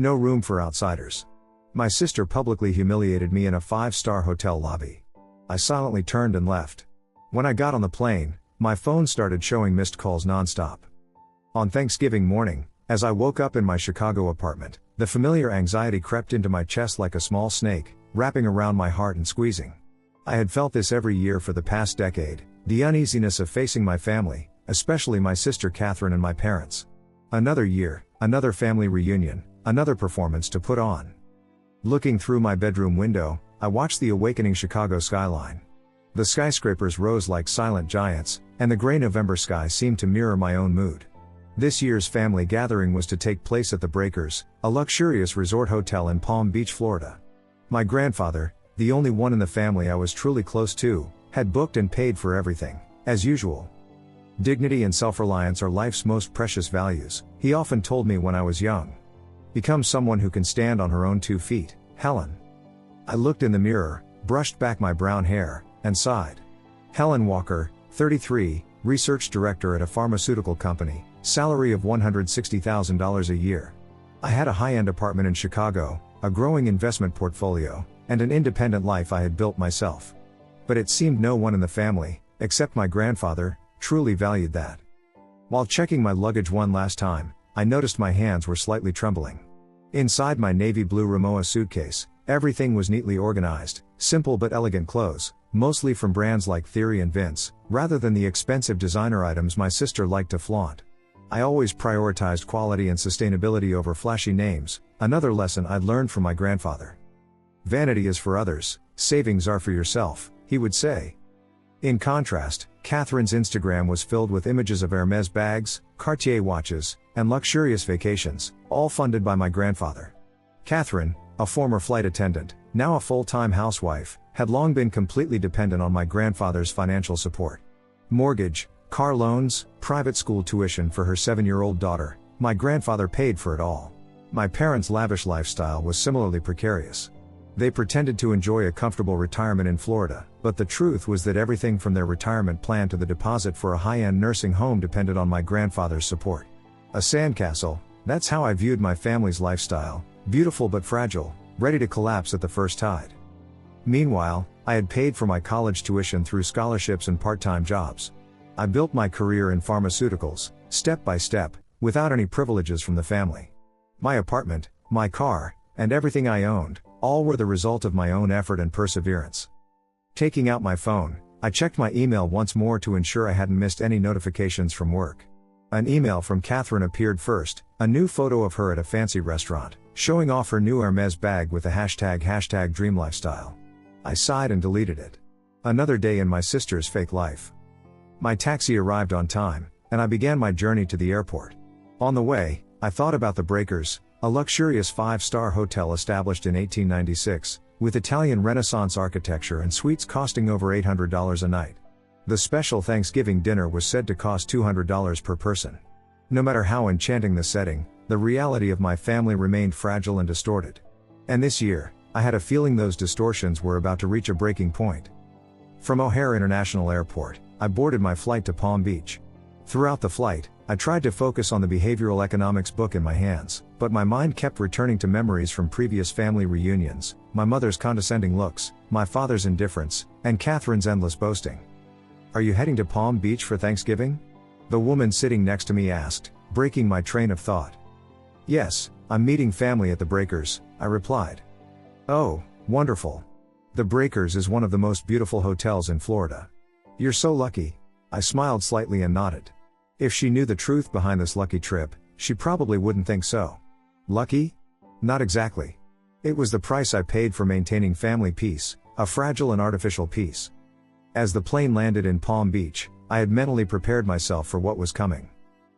No room for outsiders. My sister publicly humiliated me in a 5-star hotel lobby. I silently turned and left. When I got on the plane, my phone started showing missed calls nonstop. On Thanksgiving morning, as I woke up in my Chicago apartment, the familiar anxiety crept into my chest like a small snake, wrapping around my heart and squeezing. I had felt this every year for the past decade, the uneasiness of facing my family, especially my sister Catherine and my parents. Another year, another family reunion, another performance to put on. Looking through my bedroom window, I watched the awakening Chicago skyline. The skyscrapers rose like silent giants, and the gray November sky seemed to mirror my own mood. This year's family gathering was to take place at the Breakers, a luxurious resort hotel in Palm Beach, Florida. My grandfather, the only one in the family I was truly close to, had booked and paid for everything, as usual. Dignity and self-reliance are life's most precious values, he often told me when I was young. Become someone who can stand on her own 2 feet, Helen. I looked in the mirror, brushed back my brown hair, and sighed. Helen Walker, 33, research director at a pharmaceutical company, salary of $160,000 a year. I had a high-end apartment in Chicago, a growing investment portfolio, and an independent life I had built myself. But it seemed no one in the family, except my grandfather, truly valued that. While checking my luggage one last time, I noticed my hands were slightly trembling. Inside my navy blue Rimowa suitcase, everything was neatly organized, simple but elegant clothes, mostly from brands like Theory and Vince, rather than the expensive designer items my sister liked to flaunt. I always prioritized quality and sustainability over flashy names, another lesson I'd learned from my grandfather. Vanity is for others, savings are for yourself, he would say. In contrast, Catherine's Instagram was filled with images of Hermès bags, Cartier watches, and luxurious vacations, all funded by my grandfather. Catherine, a former flight attendant, now a full-time housewife, had long been completely dependent on my grandfather's financial support. Mortgage, car loans, private school tuition for her 7-year-old daughter, my grandfather paid for it all. My parents' lavish lifestyle was similarly precarious. They pretended to enjoy a comfortable retirement in Florida, but the truth was that everything from their retirement plan to the deposit for a high-end nursing home depended on my grandfather's support. A sandcastle, that's how I viewed my family's lifestyle, beautiful but fragile, ready to collapse at the first tide. Meanwhile, I had paid for my college tuition through scholarships and part-time jobs. I built my career in pharmaceuticals, step by step, without any privileges from the family. My apartment, my car, and everything I owned, all were the result of my own effort and perseverance. Taking out my phone, I checked my email once more to ensure I hadn't missed any notifications from work. An email from Catherine appeared first, a new photo of her at a fancy restaurant, showing off her new Hermès bag with the hashtag #dreamlifestyle. I sighed and deleted it. Another day in my sister's fake life. My taxi arrived on time, and I began my journey to the airport. On the way, I thought about the Breakers, a luxurious 5-star hotel established in 1896, with Italian Renaissance architecture and suites costing over $800 a night. The special Thanksgiving dinner was said to cost $200 per person. No matter how enchanting the setting, the reality of my family remained fragile and distorted. And this year, I had a feeling those distortions were about to reach a breaking point. From O'Hare International Airport, I boarded my flight to Palm Beach. Throughout the flight, I tried to focus on the behavioral economics book in my hands, but my mind kept returning to memories from previous family reunions, my mother's condescending looks, my father's indifference, and Catherine's endless boasting. "Are you heading to Palm Beach for Thanksgiving?" the woman sitting next to me asked, breaking my train of thought. "Yes, I'm meeting family at the Breakers," I replied. "Oh, wonderful. The Breakers is one of the most beautiful hotels in Florida. You're so lucky." I smiled slightly and nodded. If she knew the truth behind this lucky trip, she probably wouldn't think so. Lucky? Not exactly. It was the price I paid for maintaining family peace, a fragile and artificial peace. As the plane landed in Palm Beach, I had mentally prepared myself for what was coming.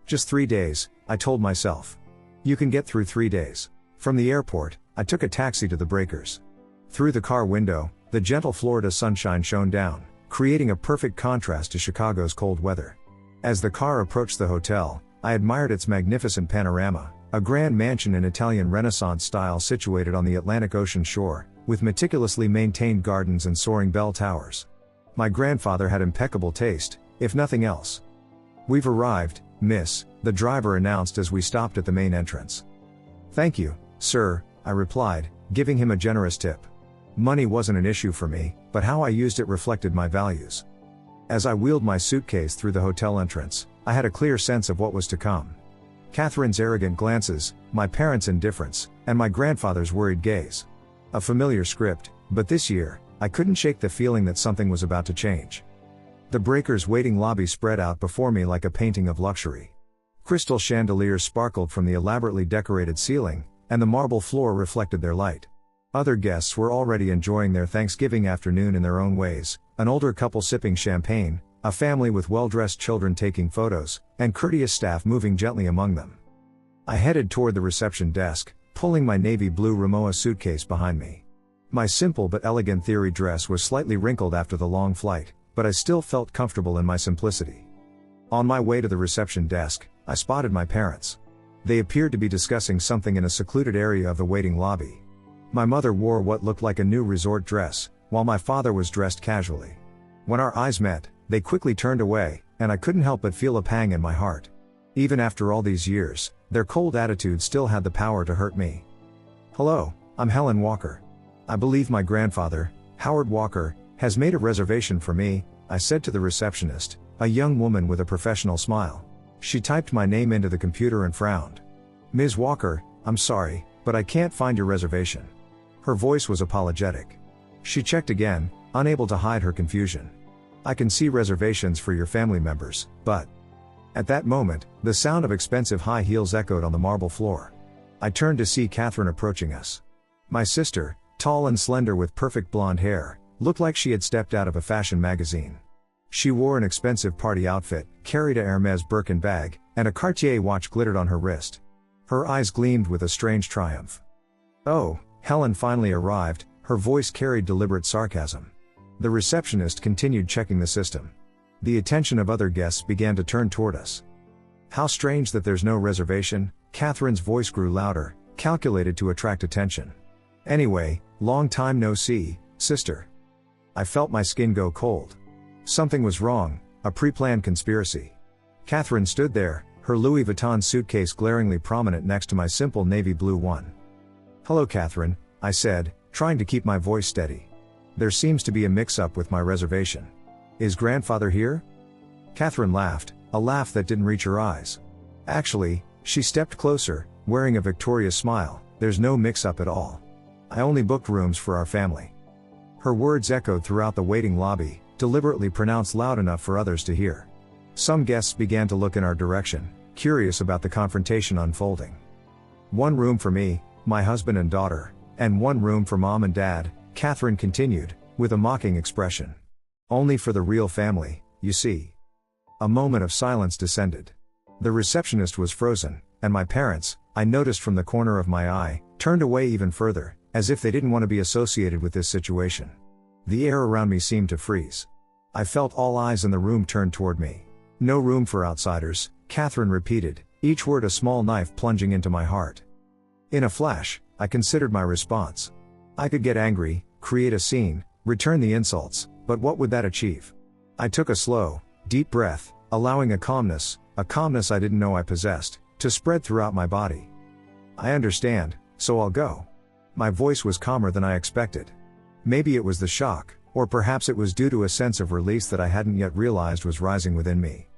Just 3 days, I told myself. You can get through 3 days. From the airport, I took a taxi to the Breakers. Through the car window, the gentle Florida sunshine shone down, creating a perfect contrast to Chicago's cold weather. As the car approached the hotel, I admired its magnificent panorama, a grand mansion in Italian Renaissance style situated on the Atlantic Ocean shore, with meticulously maintained gardens and soaring bell towers. My grandfather had impeccable taste, if nothing else. "We've arrived, miss," the driver announced as we stopped at the main entrance. "Thank you, "Sir," I replied, giving him a generous tip. Money wasn't an issue for me, but how I used it reflected my values. As I wheeled my suitcase through the hotel entrance, I had a clear sense of what was to come. Catherine's arrogant glances, my parents' indifference, and my grandfather's worried gaze. A familiar script, but this year, I couldn't shake the feeling that something was about to change. The breaker's waiting lobby spread out before me like a painting of luxury. Crystal chandeliers sparkled from the elaborately decorated ceiling, and the marble floor reflected their light. Other guests were already enjoying their Thanksgiving afternoon in their own ways, an older couple sipping champagne, a family with well-dressed children taking photos, and courteous staff moving gently among them. I headed toward the reception desk, pulling my navy blue Rimowa suitcase behind me. My simple but elegant theory dress was slightly wrinkled after the long flight, but I still felt comfortable in my simplicity. On my way to the reception desk, I spotted my parents. They appeared to be discussing something in a secluded area of the waiting lobby. My mother wore what looked like a new resort dress, while my father was dressed casually. When our eyes met, they quickly turned away, and I couldn't help but feel a pang in my heart. Even after all these years, their cold attitude still had the power to hurt me. "Hello, I'm Helen Walker. I believe my grandfather, Howard Walker, has made a reservation for me," I said to the receptionist, a young woman with a professional smile. She typed my name into the computer and frowned. "Ms. Walker, I'm sorry, but I can't find your reservation." Her voice was apologetic. She checked again, unable to hide her confusion. "I can see reservations for your family members, but..." At that moment, the sound of expensive high heels echoed on the marble floor. I turned to see Catherine approaching us. My sister, tall and slender with perfect blonde hair, looked like she had stepped out of a fashion magazine. She wore an expensive party outfit, carried a Hermès Birkin bag, and a Cartier watch glittered on her wrist. Her eyes gleamed with a strange triumph. "Oh," Helen finally arrived, her voice carried deliberate sarcasm. The receptionist continued checking the system. The attention of other guests began to turn toward us. "How strange that there's no reservation," Catherine's voice grew louder, calculated to attract attention. "Anyway, long time no see, sister." I felt my skin go cold. Something was wrong, a pre-planned conspiracy. Catherine stood there, her Louis Vuitton suitcase glaringly prominent next to my simple navy blue one. "Hello, Catherine," I said, trying to keep my voice steady. "There seems to be a mix-up with my reservation. Is grandfather here?" Catherine laughed, a laugh that didn't reach her eyes. "Actually," she stepped closer, wearing a victorious smile, "there's no mix-up at all. I only booked rooms for our family." Her words echoed throughout the waiting lobby, deliberately pronounced loud enough for others to hear. Some guests began to look in our direction, curious about the confrontation unfolding. "One room for me, my husband and daughter, and one room for mom and dad," Catherine continued, with a mocking expression. "Only for the real family, you see." A moment of silence descended. The receptionist was frozen, and my parents, I noticed from the corner of my eye, turned away even further, as if they didn't want to be associated with this situation. The air around me seemed to freeze. I felt all eyes in the room turned toward me. "No room for outsiders," Catherine repeated, each word a small knife plunging into my heart. In a flash, I considered my response. I could get angry, create a scene, return the insults, but what would that achieve? I took a slow, deep breath, allowing a calmness I didn't know I possessed, to spread throughout my body. "I understand, so I'll go." My voice was calmer than I expected. Maybe it was the shock, or perhaps it was due to a sense of release that I hadn't yet realized was rising within me.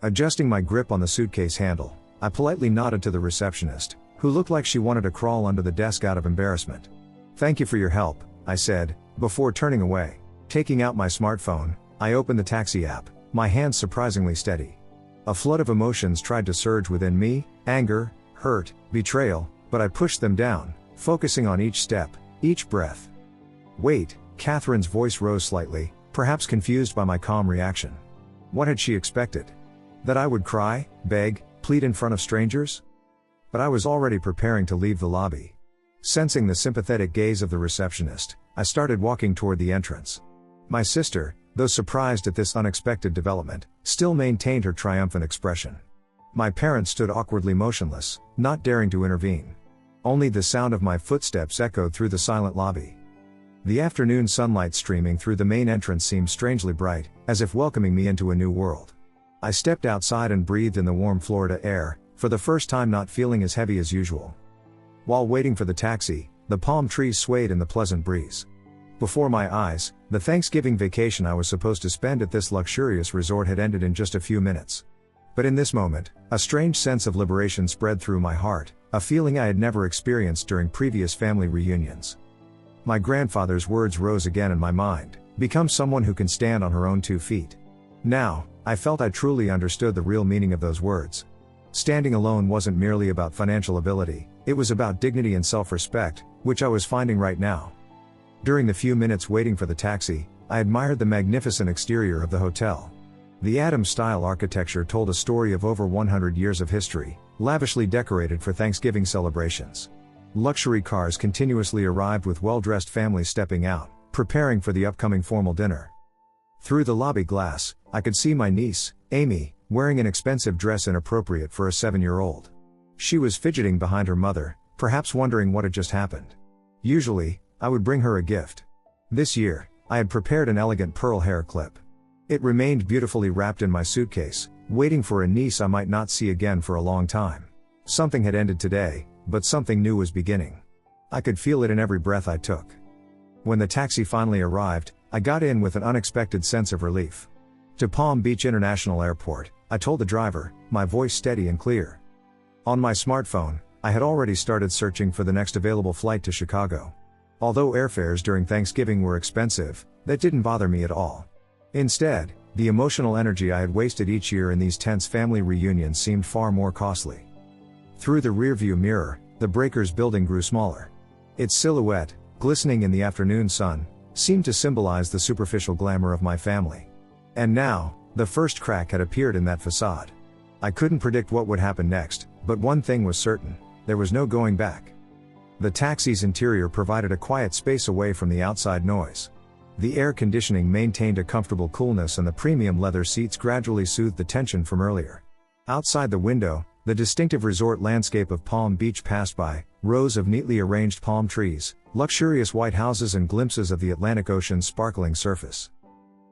Adjusting my grip on the suitcase handle, I politely nodded to the receptionist, who looked like she wanted to crawl under the desk out of embarrassment. "Thank you for your help," I said, before turning away. Taking out my smartphone, I opened the taxi app, my hands surprisingly steady. A flood of emotions tried to surge within me, anger, hurt, betrayal, but I pushed them down, focusing on each step, each breath. "Wait," Catherine's voice rose slightly, perhaps confused by my calm reaction. What had she expected? That I would cry, beg, plead in front of strangers? But I was already preparing to leave the lobby. Sensing the sympathetic gaze of the receptionist, I started walking toward the entrance. My sister, though surprised at this unexpected development, still maintained her triumphant expression. My parents stood awkwardly motionless, not daring to intervene. Only the sound of my footsteps echoed through the silent lobby. The afternoon sunlight streaming through the main entrance seemed strangely bright, as if welcoming me into a new world. I stepped outside and breathed in the warm Florida air, for the first time not feeling as heavy as usual. While waiting for the taxi, the palm trees swayed in the pleasant breeze. Before my eyes, the Thanksgiving vacation I was supposed to spend at this luxurious resort had ended in just a few minutes. But in this moment, a strange sense of liberation spread through my heart, a feeling I had never experienced during previous family reunions. My grandfather's words rose again in my mind, "Become someone who can stand on her own 2 feet." Now, I felt I truly understood the real meaning of those words. Standing alone wasn't merely about financial ability, it was about dignity and self-respect, which I was finding right now. During the few minutes waiting for the taxi, I admired the magnificent exterior of the hotel. The Adams-style architecture told a story of over 100 years of history, lavishly decorated for Thanksgiving celebrations. Luxury cars continuously arrived with well-dressed families stepping out, preparing for the upcoming formal dinner. Through the lobby glass, I could see my niece, Amy, wearing an expensive dress inappropriate for a 7-year-old. She was fidgeting behind her mother, perhaps wondering what had just happened. Usually, I would bring her a gift. This year, I had prepared an elegant pearl hair clip. It remained beautifully wrapped in my suitcase, waiting for a niece I might not see again for a long time. Something had ended today, but something new was beginning. I could feel it in every breath I took. When the taxi finally arrived, I got in with an unexpected sense of relief. To Palm Beach International Airport, I told the driver, my voice steady and clear. On my smartphone, I had already started searching for the next available flight to Chicago. Although airfares during Thanksgiving were expensive, that didn't bother me at all. Instead, the emotional energy I had wasted each year in these tense family reunions seemed far more costly. Through the rearview mirror, the Breakers building grew smaller. Its silhouette, glistening in the afternoon sun, seemed to symbolize the superficial glamour of my family. And now, the first crack had appeared in that facade. I couldn't predict what would happen next, but one thing was certain: there was no going back. The taxi's interior provided a quiet space away from the outside noise. The air conditioning maintained a comfortable coolness and the premium leather seats gradually soothed the tension from earlier. Outside the window, the distinctive resort landscape of Palm Beach passed by, rows of neatly arranged palm trees, luxurious white houses and glimpses of the Atlantic Ocean's sparkling surface.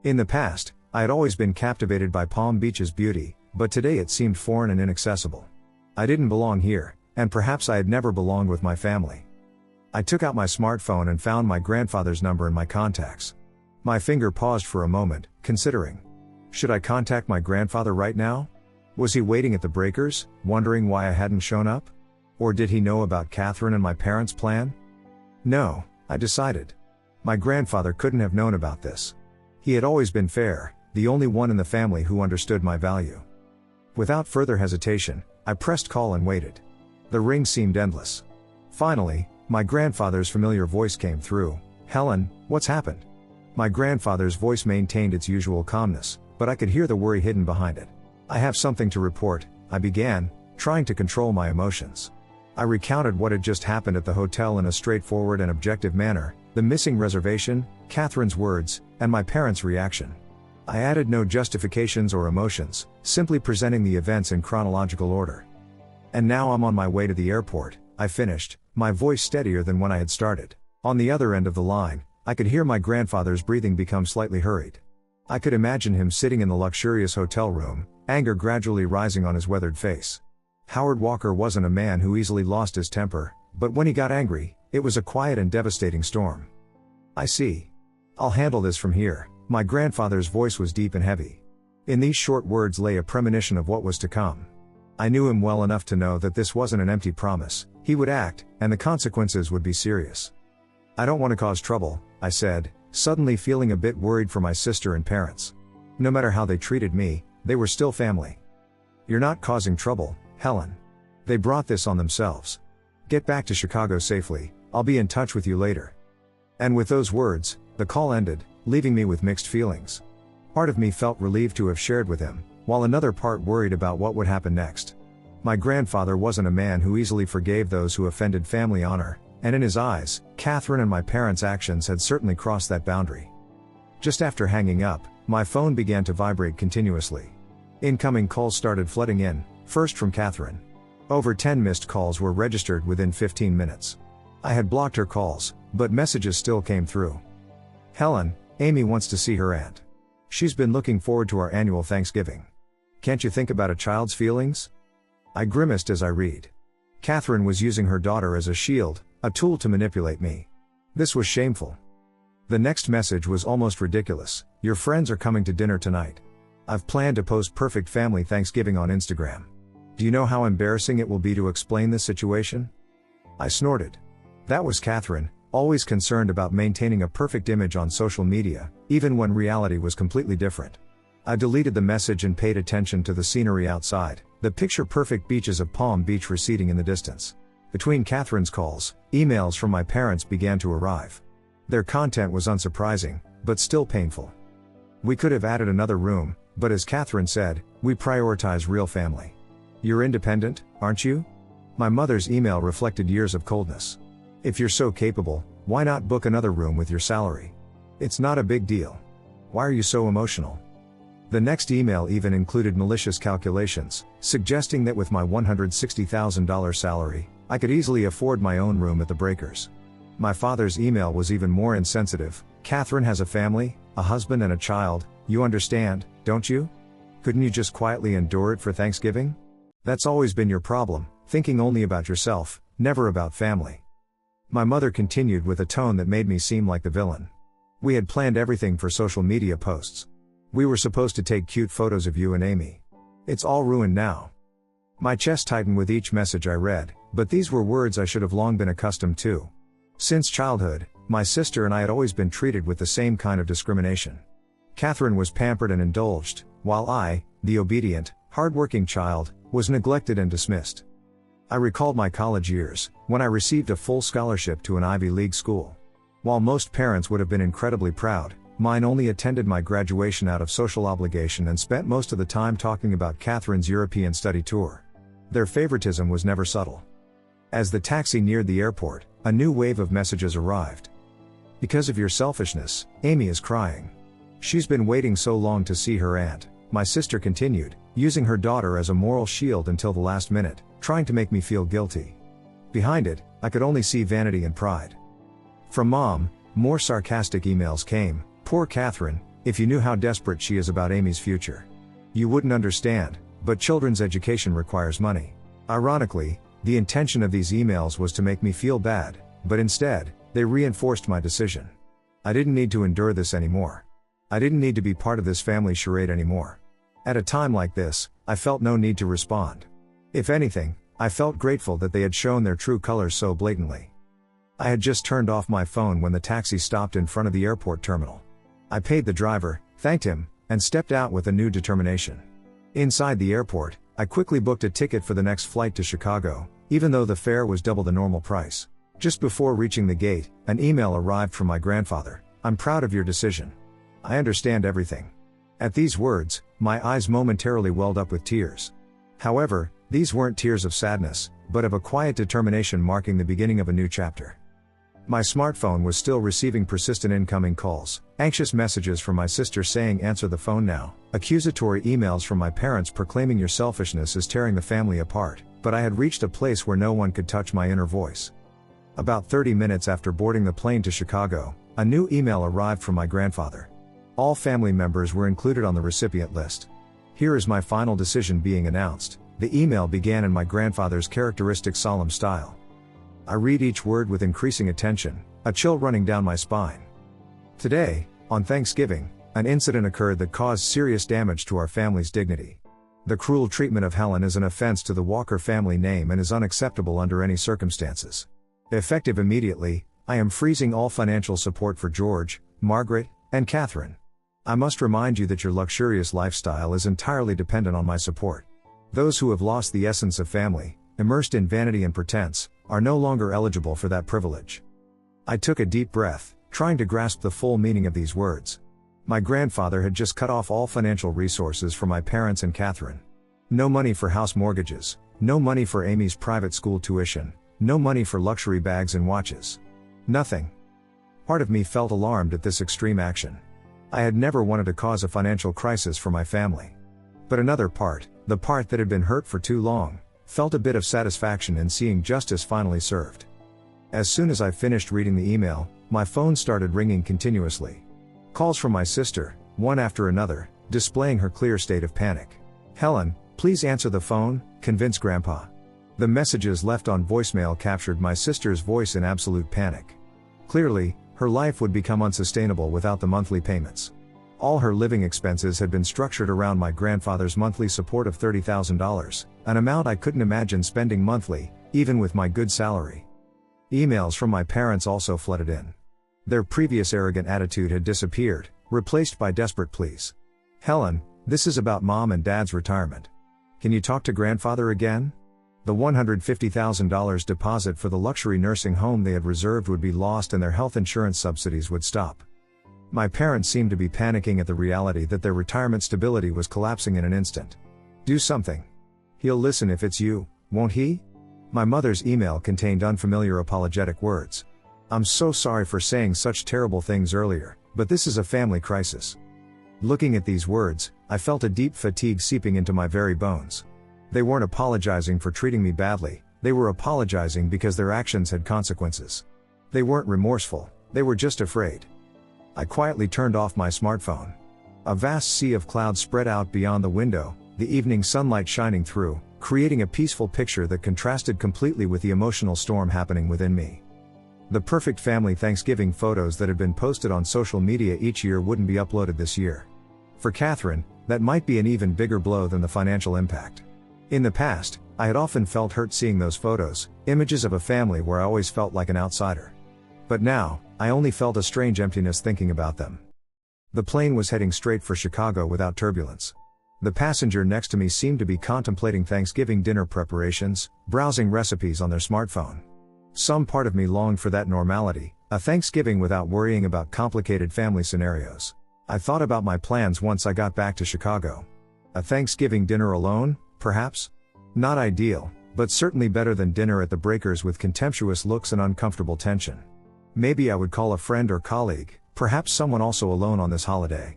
In the past, I had always been captivated by Palm Beach's beauty, but today it seemed foreign and inaccessible. I didn't belong here, and perhaps I had never belonged with my family. I took out my smartphone and found my grandfather's number in my contacts. My finger paused for a moment, considering. Should I contact my grandfather right now? Was he waiting at the Breakers, wondering why I hadn't shown up? Or did he know about Catherine and my parents' plan? No, I decided. My grandfather couldn't have known about this. He had always been fair, the only one in the family who understood my value. Without further hesitation, I pressed call and waited. The ring seemed endless. Finally, my grandfather's familiar voice came through. "Helen, what's happened?" My grandfather's voice maintained its usual calmness, but I could hear the worry hidden behind it. "I have something to report," I began, trying to control my emotions. I recounted what had just happened at the hotel in a straightforward and objective manner: the missing reservation, Catherine's words, and my parents' reaction. I added no justifications or emotions, simply presenting the events in chronological order. "And now I'm on my way to the airport," I finished, my voice steadier than when I had started. On the other end of the line, I could hear my grandfather's breathing become slightly hurried. I could imagine him sitting in the luxurious hotel room, anger gradually rising on his weathered face. Howard Walker wasn't a man who easily lost his temper, but when he got angry, it was a quiet and devastating storm. "I see. I'll handle this from here." My grandfather's voice was deep and heavy. In these short words lay a premonition of what was to come. I knew him well enough to know that this wasn't an empty promise. He would act, and the consequences would be serious. "I don't want to cause trouble," I said, suddenly feeling a bit worried for my sister and parents. No matter how they treated me, they were still family. "You're not causing trouble, Helen. They brought this on themselves. Get back to Chicago safely, I'll be in touch with you later." And with those words, the call ended, leaving me with mixed feelings. Part of me felt relieved to have shared with him, while another part worried about what would happen next. My grandfather wasn't a man who easily forgave those who offended family honor, and in his eyes, Catherine and my parents' actions had certainly crossed that boundary. Just after hanging up, my phone began to vibrate continuously. Incoming calls started flooding in, first from Catherine. Over 10 missed calls were registered within 15 minutes. I had blocked her calls, but messages still came through. "Helen, Amy wants to see her aunt. She's been looking forward to our annual Thanksgiving. Can't you think about a child's feelings?" I grimaced as I read. Catherine was using her daughter as a shield, a tool to manipulate me. This was shameful. The next message was almost ridiculous. Your friends are coming to dinner tonight. I've planned to post perfect family Thanksgiving on Instagram. Do you know how embarrassing it will be to explain this situation? I snorted. That was Catherine, always concerned about maintaining a perfect image on social media, even when reality was completely different. I deleted the message and paid attention to the scenery outside, the picture-perfect beaches of Palm Beach receding in the distance. Between Catherine's calls, emails from my parents began to arrive. Their content was unsurprising, but still painful. We could have added another room, but as Catherine said, we prioritize real family. You're independent, aren't you? My mother's email reflected years of coldness. If you're so capable, why not book another room with your salary? It's not a big deal. Why are you so emotional? The next email even included malicious calculations, suggesting that with my $160,000 salary, I could easily afford my own room at the Breakers. My father's email was even more insensitive. Catherine has a family, a husband and a child, you understand, don't you? Couldn't you just quietly endure it for Thanksgiving? That's always been your problem, thinking only about yourself, never about family. My mother continued with a tone that made me seem like the villain. We had planned everything for social media posts. We were supposed to take cute photos of you and Amy. It's all ruined now. My chest tightened with each message I read, but these were words I should have long been accustomed to. Since childhood, my sister and I had always been treated with the same kind of discrimination. Catherine was pampered and indulged, while I, the obedient, hardworking child, was neglected and dismissed. I recalled my college years, when I received a full scholarship to an Ivy League school. While most parents would have been incredibly proud, mine only attended my graduation out of social obligation and spent most of the time talking about Catherine's European study tour. Their favoritism was never subtle. As the taxi neared the airport, a new wave of messages arrived. Because of your selfishness, Amy is crying. She's been waiting so long to see her aunt, my sister continued, using her daughter as a moral shield until the last minute, trying to make me feel guilty. Behind it, I could only see vanity and pride. From Mom, more sarcastic emails came. Poor Catherine, if you knew how desperate she is about Amy's future. You wouldn't understand, but children's education requires money. Ironically, the intention of these emails was to make me feel bad, but instead, they reinforced my decision. I didn't need to endure this anymore. I didn't need to be part of this family charade anymore. At a time like this, I felt no need to respond. If anything, I felt grateful that they had shown their true colors so blatantly. I had just turned off my phone when the taxi stopped in front of the airport terminal. I paid the driver, thanked him, and stepped out with a new determination. Inside the airport, I quickly booked a ticket for the next flight to Chicago, even though the fare was double the normal price. Just before reaching the gate, an email arrived from my grandfather. I'm proud of your decision. I understand everything. At these words, my eyes momentarily welled up with tears. However, these weren't tears of sadness, but of a quiet determination marking the beginning of a new chapter. My smartphone was still receiving persistent incoming calls, anxious messages from my sister saying answer the phone now, accusatory emails from my parents proclaiming your selfishness is tearing the family apart, but I had reached a place where no one could touch my inner voice. About 30 minutes after boarding the plane to Chicago, a new email arrived from my grandfather. All family members were included on the recipient list. Here is my final decision being announced. The email began in my grandfather's characteristic solemn style. I read each word with increasing attention, a chill running down my spine. Today, on Thanksgiving, an incident occurred that caused serious damage to our family's dignity. The cruel treatment of Helen is an offense to the Walker family name and is unacceptable under any circumstances. Effective immediately, I am freezing all financial support for George, Margaret, and Catherine. I must remind you that your luxurious lifestyle is entirely dependent on my support. Those who have lost the essence of family, immersed in vanity and pretense, are no longer eligible for that privilege. I took a deep breath, trying to grasp the full meaning of these words. My grandfather had just cut off all financial resources for my parents and Catherine. No money for house mortgages, no money for Amy's private school tuition, no money for luxury bags and watches. Nothing. Part of me felt alarmed at this extreme action. I had never wanted to cause a financial crisis for my family. But another part, the part that had been hurt for too long, felt a bit of satisfaction in seeing justice finally served. As soon as I finished reading the email, my phone started ringing continuously. Calls from my sister, one after another, displaying her clear state of panic. Helen, please answer the phone, convince Grandpa. The messages left on voicemail captured my sister's voice in absolute panic. Clearly, her life would become unsustainable without the monthly payments. All her living expenses had been structured around my grandfather's monthly support of $30,000, an amount I couldn't imagine spending monthly, even with my good salary. Emails from my parents also flooded in. Their previous arrogant attitude had disappeared, replaced by desperate pleas. "Helen, this is about Mom and Dad's retirement. Can you talk to grandfather again? The $150,000 deposit for the luxury nursing home they had reserved would be lost and their health insurance subsidies would stop." My parents seemed to be panicking at the reality that their retirement stability was collapsing in an instant. "Do something. He'll listen if it's you, won't he?" My mother's email contained unfamiliar apologetic words. "I'm so sorry for saying such terrible things earlier, but this is a family crisis." Looking at these words, I felt a deep fatigue seeping into my very bones. They weren't apologizing for treating me badly, they were apologizing because their actions had consequences. They weren't remorseful, they were just afraid. I quietly turned off my smartphone. A vast sea of clouds spread out beyond the window, the evening sunlight shining through, creating a peaceful picture that contrasted completely with the emotional storm happening within me. The perfect family Thanksgiving photos that had been posted on social media each year wouldn't be uploaded this year. For Catherine, that might be an even bigger blow than the financial impact. In the past, I had often felt hurt seeing those photos, images of a family where I always felt like an outsider. But now, I only felt a strange emptiness thinking about them. The plane was heading straight for Chicago without turbulence. The passenger next to me seemed to be contemplating Thanksgiving dinner preparations, browsing recipes on their smartphone. Some part of me longed for that normality, a Thanksgiving without worrying about complicated family scenarios. I thought about my plans once I got back to Chicago. A Thanksgiving dinner alone, perhaps? Not ideal, but certainly better than dinner at the Breakers with contemptuous looks and uncomfortable tension. Maybe I would call a friend or colleague, perhaps someone also alone on this holiday.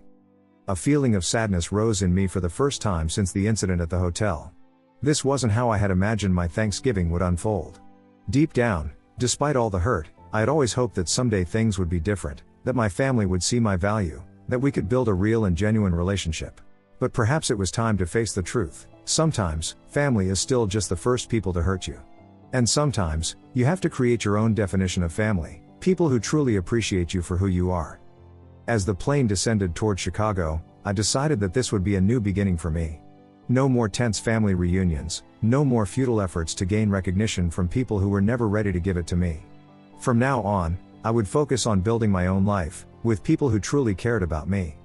A feeling of sadness rose in me for the first time since the incident at the hotel. This wasn't how I had imagined my Thanksgiving would unfold. Deep down, despite all the hurt, I had always hoped that someday things would be different, that my family would see my value, that we could build a real and genuine relationship. But perhaps it was time to face the truth. Sometimes, family is still just the first people to hurt you. And sometimes, you have to create your own definition of family. People who truly appreciate you for who you are. As the plane descended toward Chicago, I decided that this would be a new beginning for me. No more tense family reunions, no more futile efforts to gain recognition from people who were never ready to give it to me. From now on, I would focus on building my own life, with people who truly cared about me.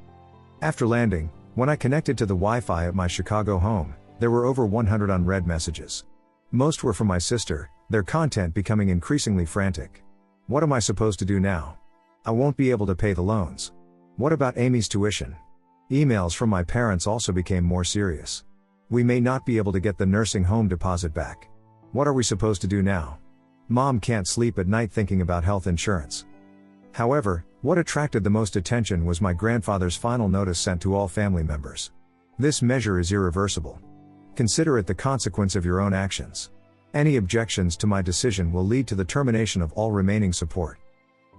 After landing, when I connected to the Wi-Fi at my Chicago home, there were over 100 unread messages. Most were from my sister, their content becoming increasingly frantic. What am I supposed to do now? I won't be able to pay the loans. What about Amy's tuition? Emails from my parents also became more serious. We may not be able to get the nursing home deposit back. What are we supposed to do now? Mom can't sleep at night thinking about health insurance. However, what attracted the most attention was my grandfather's final notice sent to all family members. This measure is irreversible. Consider it the consequence of your own actions. Any objections to my decision will lead to the termination of all remaining support.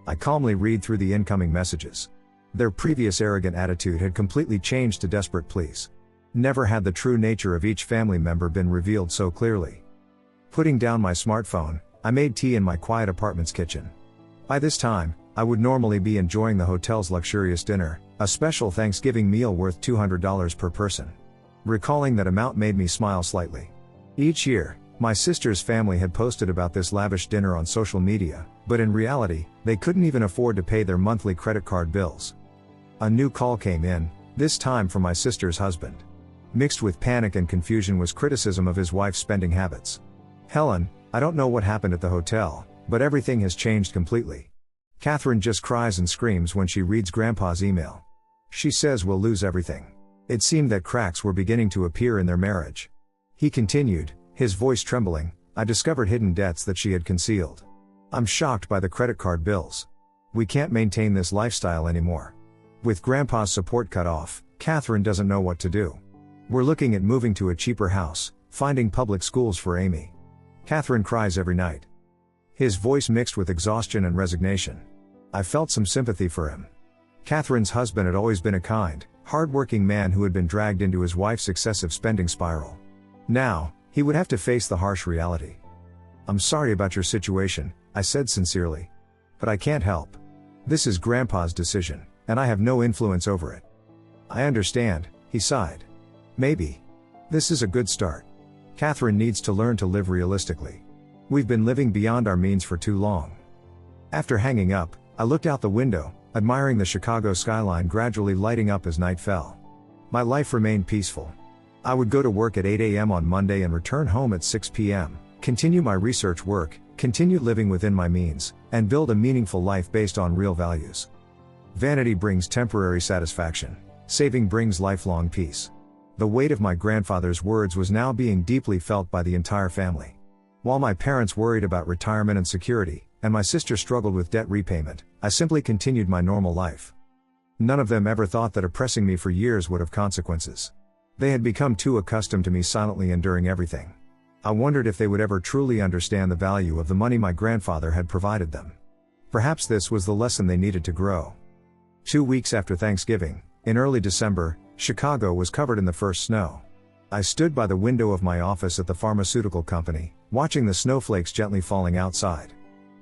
I calmly read through the incoming messages. Their previous arrogant attitude had completely changed to desperate pleas. Never had the true nature of each family member been revealed so clearly. Putting down my smartphone, I made tea in my quiet apartment's kitchen. By this time, I would normally be enjoying the hotel's luxurious dinner, a special Thanksgiving meal worth $200 per person. Recalling that amount made me smile slightly. Each year, my sister's family had posted about this lavish dinner on social media, but in reality, they couldn't even afford to pay their monthly credit card bills. A new call came in, this time from my sister's husband. Mixed with panic and confusion was criticism of his wife's spending habits. "Helen, I don't know what happened at the hotel, but everything has changed completely. Catherine just cries and screams when she reads Grandpa's email. She says we'll lose everything." It seemed that cracks were beginning to appear in their marriage. He continued, his voice trembling, "I discovered hidden debts that she had concealed. I'm shocked by the credit card bills. We can't maintain this lifestyle anymore. With Grandpa's support cut off, Catherine doesn't know what to do. We're looking at moving to a cheaper house, finding public schools for Amy. Catherine cries every night." His voice mixed with exhaustion and resignation. I felt some sympathy for him. Catherine's husband had always been a kind, hard-working man who had been dragged into his wife's excessive spending spiral. Now, He would have to face the harsh reality. "I'm sorry about your situation," I said sincerely. "But I can't help. This is Grandpa's decision, and I have no influence over it." "I understand," he sighed. "Maybe. This is a good start. Catherine needs to learn to live realistically. We've been living beyond our means for too long." After hanging up, I looked out the window, admiring the Chicago skyline gradually lighting up as night fell. My life remained peaceful. I would go to work at 8 a.m. on Monday and return home at 6 p.m., continue my research work, continue living within my means, and build a meaningful life based on real values. Vanity brings temporary satisfaction. Saving brings lifelong peace. The weight of my grandfather's words was now being deeply felt by the entire family. While my parents worried about retirement and security, and my sister struggled with debt repayment, I simply continued my normal life. None of them ever thought that oppressing me for years would have consequences. They had become too accustomed to me silently enduring everything. I wondered if they would ever truly understand the value of the money my grandfather had provided them. Perhaps this was the lesson they needed to grow. 2 weeks after Thanksgiving, in early December, Chicago was covered in the first snow. I stood by the window of my office at the pharmaceutical company, watching the snowflakes gently falling outside.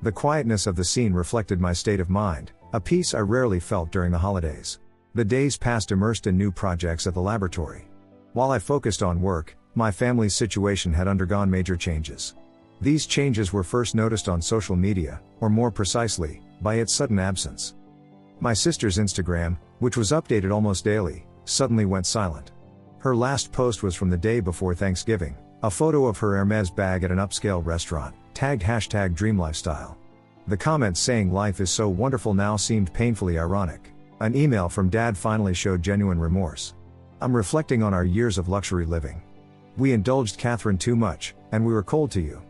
The quietness of the scene reflected my state of mind, a peace I rarely felt during the holidays. The days passed immersed in new projects at the laboratory. While I focused on work, my family's situation had undergone major changes. These changes were first noticed on social media, or more precisely, by its sudden absence. My sister's Instagram, which was updated almost daily, suddenly went silent. Her last post was from the day before Thanksgiving, a photo of her Hermes bag at an upscale restaurant, tagged #DreamLifestyle. The comments saying "life is so wonderful now" seemed painfully ironic. An email from Dad finally showed genuine remorse. "I'm reflecting on our years of luxury living. We indulged Catherine too much, and we were cold to you.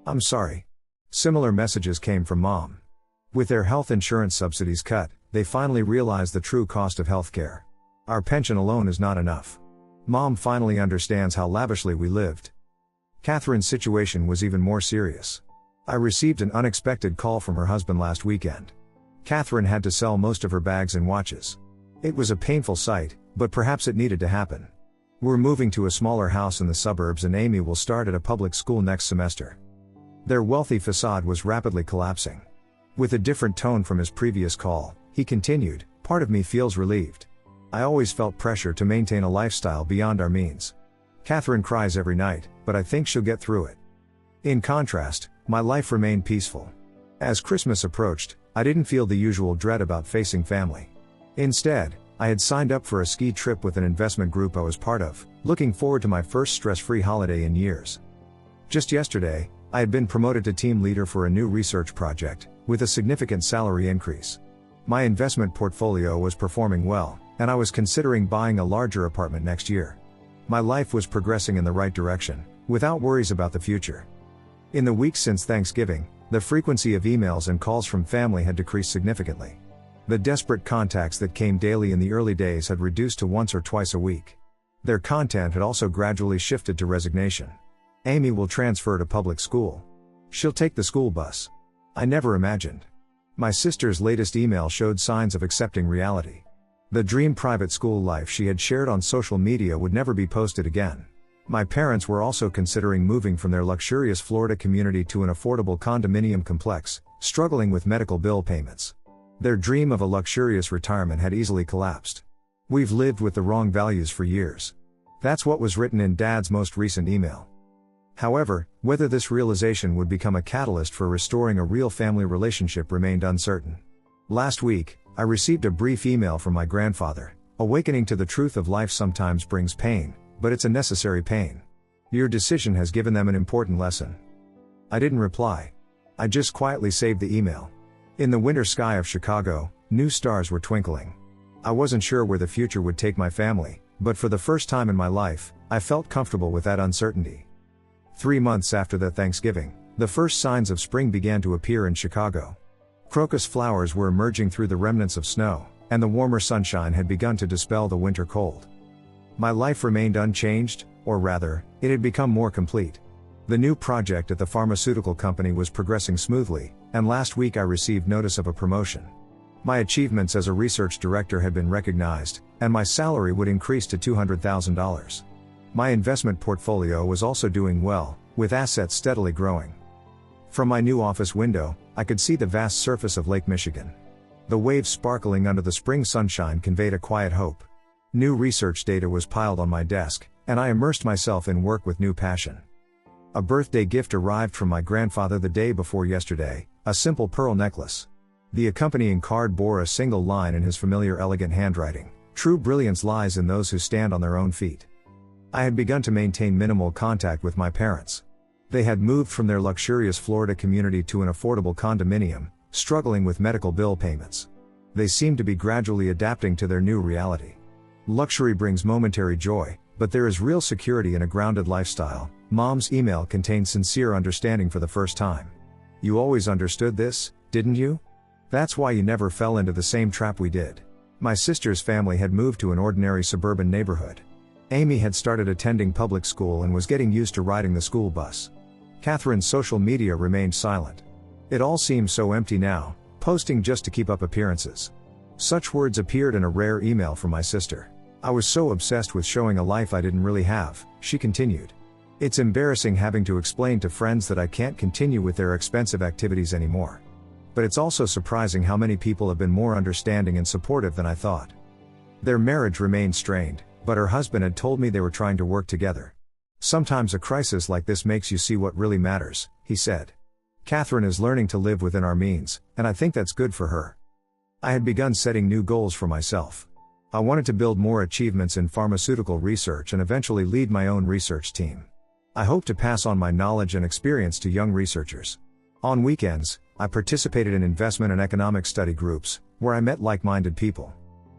I'm sorry." Similar messages came from Mom. With their health insurance subsidies cut, they finally realized the true cost of healthcare. Our pension alone is not enough. Mom finally understands how lavishly we lived. Catherine's situation was even more serious. I received an unexpected call from her husband last weekend. Catherine had to sell most of her bags and watches. It was a painful sight, but perhaps it needed to happen. We're moving to a smaller house in the suburbs and Amy will start at a public school next semester. Their wealthy facade was rapidly collapsing. With a different tone from his previous call, he continued, "Part of me feels relieved. I always felt pressure to maintain a lifestyle beyond our means. Catherine cries every night, but I think she'll get through it." In contrast, my life remained peaceful. As Christmas approached, I didn't feel the usual dread about facing family. Instead, I had signed up for a ski trip with an investment group I was part of, looking forward to my first stress-free holiday in years. Just yesterday, I had been promoted to team leader for a new research project, with a significant salary increase. My investment portfolio was performing well, and I was considering buying a larger apartment next year. My life was progressing in the right direction, without worries about the future. In the weeks since Thanksgiving, the frequency of emails and calls from family had decreased significantly. The desperate contacts that came daily in the early days had reduced to once or twice a week. Their content had also gradually shifted to resignation. Amy will transfer to public school. She'll take the school bus. I never imagined. My sister's latest email showed signs of accepting reality. The dream private school life she had shared on social media would never be posted again. My parents were also considering moving from their luxurious Florida community to an affordable condominium complex, struggling with medical bill payments. Their dream of a luxurious retirement had easily collapsed. "We've lived with the wrong values for years." That's what was written in Dad's most recent email. However, whether this realization would become a catalyst for restoring a real family relationship remained uncertain. Last week, I received a brief email from my grandfather. "Awakening to the truth of life sometimes brings pain, but it's a necessary pain. Your decision has given them an important lesson." I didn't reply. I just quietly saved the email. In the winter sky of Chicago, new stars were twinkling. I wasn't sure where the future would take my family, but for the first time in my life, I felt comfortable with that uncertainty. 3 months after that Thanksgiving, the first signs of spring began to appear in Chicago. Crocus flowers were emerging through the remnants of snow, and the warmer sunshine had begun to dispel the winter cold. My life remained unchanged, or rather, it had become more complete. The new project at the pharmaceutical company was progressing smoothly, and last week I received notice of a promotion. My achievements as a research director had been recognized, and my salary would increase to $200,000. My investment portfolio was also doing well, with assets steadily growing. From my new office window, I could see the vast surface of Lake Michigan. The waves sparkling under the spring sunshine conveyed a quiet hope. New research data was piled on my desk, and I immersed myself in work with new passion. A birthday gift arrived from my grandfather the day before yesterday, a simple pearl necklace. The accompanying card bore a single line in his familiar elegant handwriting: "True brilliance lies in those who stand on their own feet." I had begun to maintain minimal contact with my parents. They had moved from their luxurious Florida community to an affordable condominium, struggling with medical bill payments. They seemed to be gradually adapting to their new reality. Luxury brings momentary joy, but there is real security in a grounded lifestyle. Mom's email contained sincere understanding for the first time. "You always understood this, didn't you? That's why you never fell into the same trap we did." My sister's family had moved to an ordinary suburban neighborhood. Amy had started attending public school and was getting used to riding the school bus. Catherine's social media remained silent. It all seemed so empty now, posting just to keep up appearances. Such words appeared in a rare email from my sister. "I was so obsessed with showing a life I didn't really have," she continued. "It's embarrassing having to explain to friends that I can't continue with their expensive activities anymore. But it's also surprising how many people have been more understanding and supportive than I thought." Their marriage remained strained, but her husband had told me they were trying to work together. "Sometimes a crisis like this makes you see what really matters," he said. "Catherine is learning to live within our means, and I think that's good for her." I had begun setting new goals for myself. I wanted to build more achievements in pharmaceutical research and eventually lead my own research team. I hoped to pass on my knowledge and experience to young researchers. On weekends, I participated in investment and economic study groups, where I met like-minded people.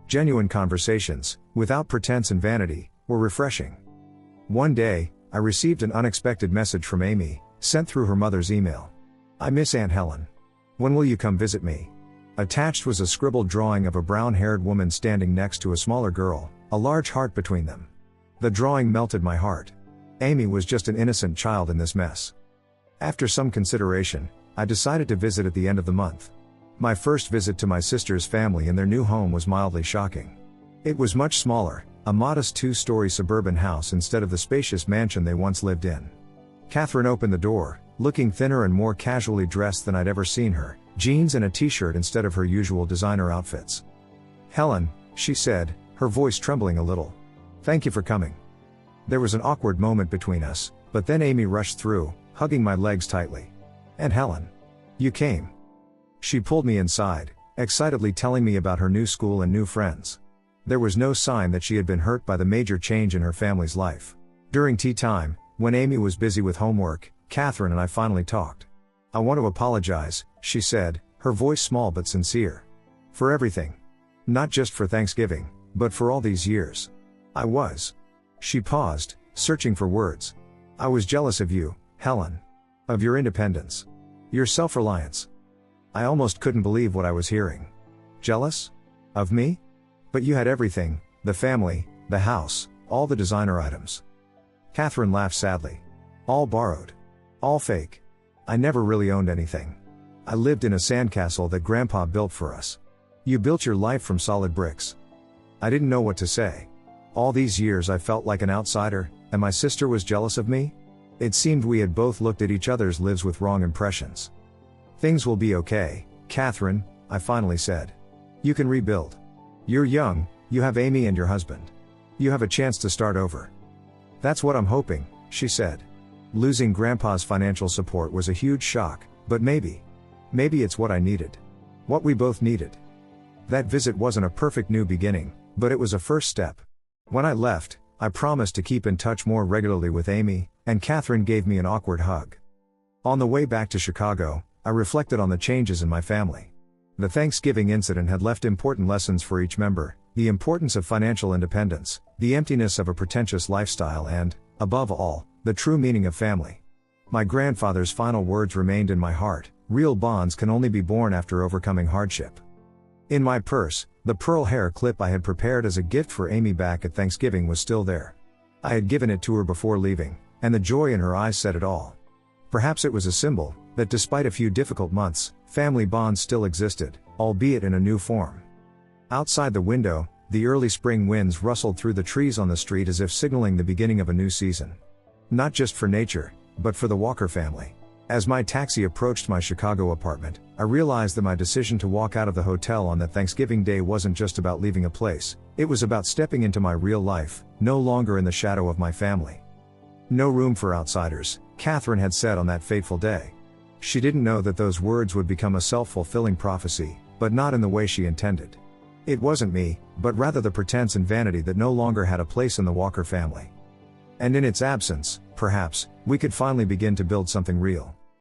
Genuine conversations, without pretense and vanity, were refreshing. One day, I received an unexpected message from Amy, sent through her mother's email. "I miss Aunt Helen. When will you come visit me?" Attached was a scribbled drawing of a brown-haired woman standing next to a smaller girl, a large heart between them. The drawing melted my heart. Amy was just an innocent child in this mess. After some consideration, I decided to visit at the end of the month. My first visit to my sister's family in their new home was mildly shocking. It was much smaller, a modest 2-story suburban house instead of the spacious mansion they once lived in. Catherine opened the door, looking thinner and more casually dressed than I'd ever seen her, jeans and a t-shirt instead of her usual designer outfits. "Helen," she said, her voice trembling a little. "Thank you for coming." There was an awkward moment between us, but then Amy rushed through, hugging my legs tightly. "And Helen. You came." She pulled me inside, excitedly telling me about her new school and new friends. There was no sign that she had been hurt by the major change in her family's life. During tea time, when Amy was busy with homework, Catherine and I finally talked. "I want to apologize," she said, her voice small but sincere. "For everything. Not just for Thanksgiving, but for all these years. I was." She paused, searching for words. "I was jealous of you, Helen. Of your independence. Your self-reliance." I almost couldn't believe what I was hearing. Jealous? Of me? But you had everything, the family, the house, all the designer items. Catherine laughed sadly. "All borrowed. All fake. I never really owned anything. I lived in a sandcastle that Grandpa built for us. You built your life from solid bricks." I didn't know what to say. All these years I felt like an outsider, and my sister was jealous of me? It seemed we had both looked at each other's lives with wrong impressions. "Things will be okay, Catherine," I finally said. "You can rebuild. You're young, you have Amy and your husband. You have a chance to start over." "That's what I'm hoping," she said. Losing Grandpa's financial support was a huge shock, but maybe it's what I needed. What we both needed. That visit wasn't a perfect new beginning, but it was a first step. When I left, I promised to keep in touch more regularly with Amy, and Catherine gave me an awkward hug. On the way back to Chicago, I reflected on the changes in my family. The Thanksgiving incident had left important lessons for each member: the importance of financial independence, the emptiness of a pretentious lifestyle, and, above all, the true meaning of family. My grandfather's final words remained in my heart: real bonds can only be born after overcoming hardship. In my purse, the pearl hair clip I had prepared as a gift for Amy back at Thanksgiving was still there. I had given it to her before leaving, and the joy in her eyes said it all. Perhaps it was a symbol that despite a few difficult months, family bonds still existed, albeit in a new form. Outside the window, The early spring winds rustled through the trees on the street as if signaling the beginning of a new season. Not just for nature, but for the Walker family. As my taxi approached my Chicago apartment, I realized that my decision to walk out of the hotel on that Thanksgiving day wasn't just about leaving a place, it was about stepping into my real life, no longer in the shadow of my family. No room for outsiders, Catherine had said on that fateful day. She didn't know that those words would become a self-fulfilling prophecy, but not in the way she intended. It wasn't me, but rather the pretense and vanity that no longer had a place in the Walker family. And in its absence, perhaps, we could finally begin to build something real.